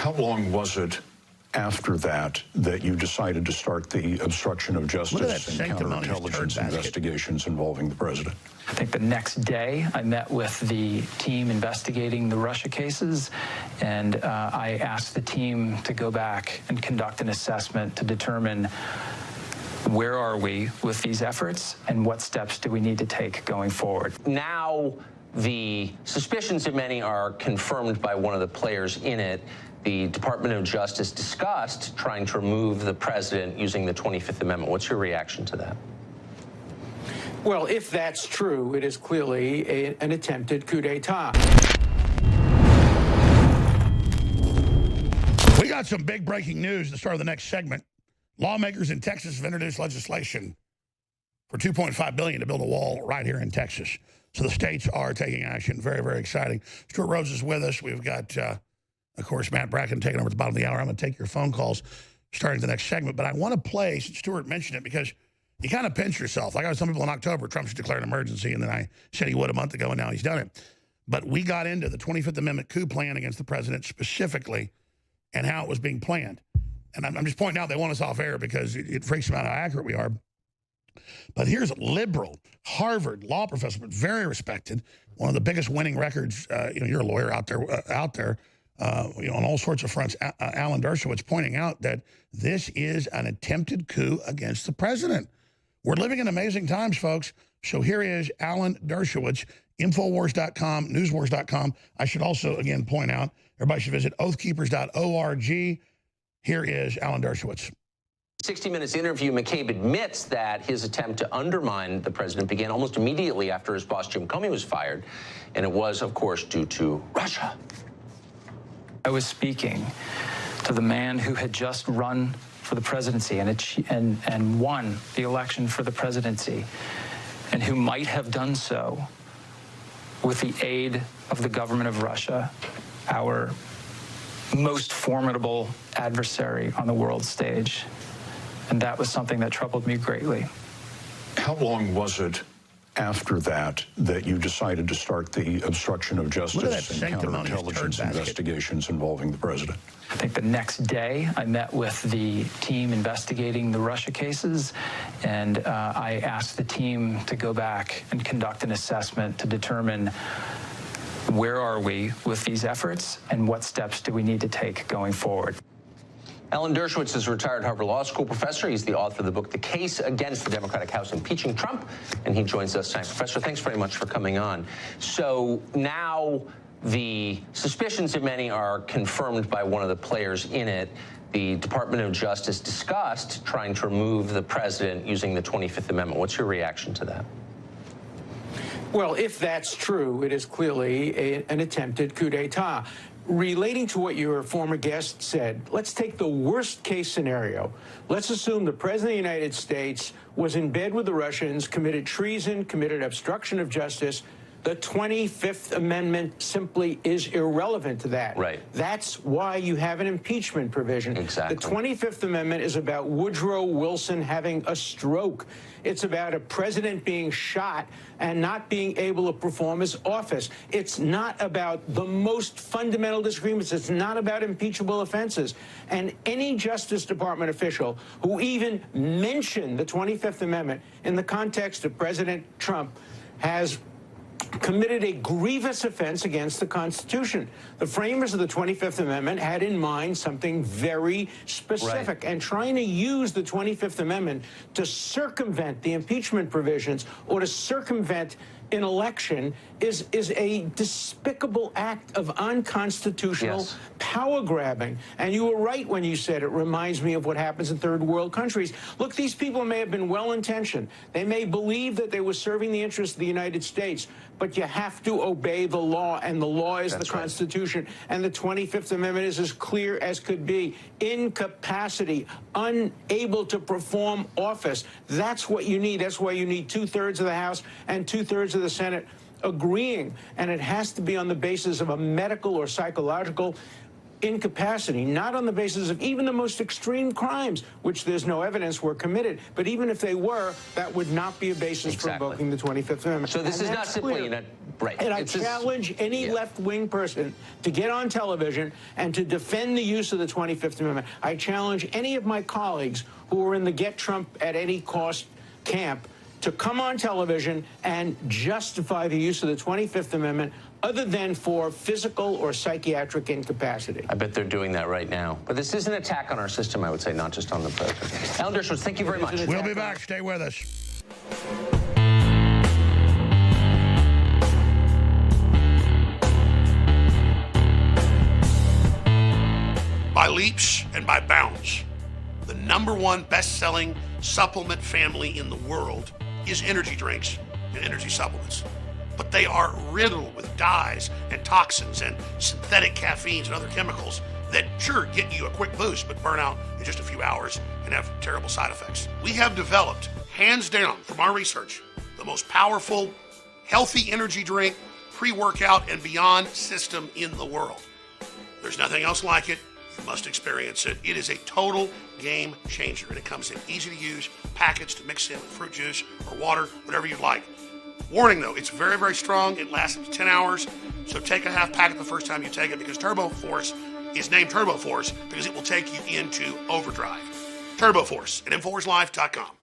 How long was it after that you decided to start the obstruction of justice and counterintelligence investigations involving the president? I think the next day I met with the team investigating the Russia cases, and I asked the team to go back and conduct an assessment to determine where are we with these efforts and what steps do we need to take going forward. Now the suspicions of many are confirmed by one of the players in it. The Department of Justice discussed trying to remove the president using the 25th Amendment. What's your reaction to that? Well, if that's true, it is clearly an attempted coup d'etat. We got some big breaking news at the start of the next segment. Lawmakers in Texas have introduced legislation for $2.5 billion to build a wall right here in Texas. So the states are taking action. Very, very exciting. Stuart Rhodes is with us. We've got, of course, Matt Bracken taking over at the bottom of the hour. I'm going to take your phone calls starting the next segment. But I want to play, since Stuart mentioned it, because you kind of pinch yourself. Like I was telling people in October, Trump should declare an emergency, and then I said he would a month ago, and now he's done it. But we got into the 25th Amendment coup plan against the president specifically and how it was being planned. And I'm just pointing out they want us off air because it freaks them out how accurate we are. But here's a liberal, Harvard law professor, but very respected, one of the biggest winning records. You're a lawyer out there, on all sorts of fronts. Alan Dershowitz pointing out that this is an attempted coup against the president. We're living in amazing times, folks. So here is Alan Dershowitz, Infowars.com, Newswars.com. I should also, again, point out, everybody should visit oathkeepers.org. Here is Alan Dershowitz. 60 Minutes interview, McCabe admits that his attempt to undermine the president began almost immediately after his boss, Jim Comey, was fired. And it was, of course, due to Russia. I was speaking to the man who had just run for the presidency and won the election for the presidency, and who might have done so with the aid of the government of Russia, our most formidable adversary on the world stage. And that was something that troubled me greatly. How long was it after that you decided to start the obstruction of justice and counterintelligence investigations involving the president? I think the next day I met with the team investigating the Russia cases, and I asked the team to go back and conduct an assessment to determine where are we with these efforts and what steps do we need to take going forward. Alan Dershowitz is a retired Harvard Law School professor. He's the author of the book, The Case Against the Democratic House Impeaching Trump, and he joins us tonight. Professor, thanks very much for coming on. So now the suspicions of many are confirmed by one of the players in it. The Department of Justice discussed trying to remove the president using the 25th Amendment. What's your reaction to that? Well, if that's true, it is clearly an attempted coup d'etat. Relating to what your former guest said, let's take the worst case scenario. Let's assume the President of the United States was in bed with the Russians, committed treason, committed obstruction of justice. The 25th Amendment simply is irrelevant to that. Right. That's why you have an impeachment provision. Exactly. The 25th Amendment is about Woodrow Wilson having a stroke. It's about a president being shot and not being able to perform his office. It's not about the most fundamental disagreements. It's not about impeachable offenses. And any Justice Department official who even mentioned the 25th Amendment in the context of President Trump has committed a grievous offense against the Constitution. The framers of the 25th Amendment had in mind something very specific, and trying to use the 25th Amendment to circumvent the impeachment provisions or to circumvent an election is a despicable act of unconstitutional power grabbing. And you were right when you said it reminds me of what happens in third world countries. Look, these people may have been well-intentioned. They may believe that they were serving the interests of the United States, but you have to obey the law, and the law is the Constitution. And the 25th Amendment is as clear as could be. Incapacity, unable to perform office. That's what you need. That's why you need 2/3 of the House and 2/3 of the Senate agreeing. And it has to be on the basis of a medical or psychological incapacity, not on the basis of even the most extreme crimes, which there's no evidence were committed. But even if they were, that would not be a basis for invoking the 25th Amendment. So this is not simply Right. And I challenge any left-wing person to get on television and to defend the use of the 25th Amendment. I challenge any of my colleagues who are in the Get Trump at Any Cost camp to come on television and justify the use of the 25th Amendment other than for physical or psychiatric incapacity. I bet they're doing that right now. But this is an attack on our system, I would say, not just on the president. Alan Dershowitz, thank you very much. We'll be back. Stay with us. By leaps and by bounds, the #1 best-selling supplement family in the world is energy drinks and energy supplements. But they are riddled with dyes and toxins and synthetic caffeines and other chemicals that sure get you a quick boost but burn out in just a few hours and have terrible side effects. We have developed, hands down from our research, the most powerful, healthy energy drink, pre-workout and beyond system in the world. There's nothing else like it. You must experience it. It is a total game changer, and it comes in easy to use packets to mix in with fruit juice or water, whatever you'd like. Warning though, it's very, very strong. It lasts up to 10 hours. So take a half packet the first time you take it, because Turbo Force is named Turbo Force because it will take you into overdrive. Turbo Force at InfoWarsLife.com.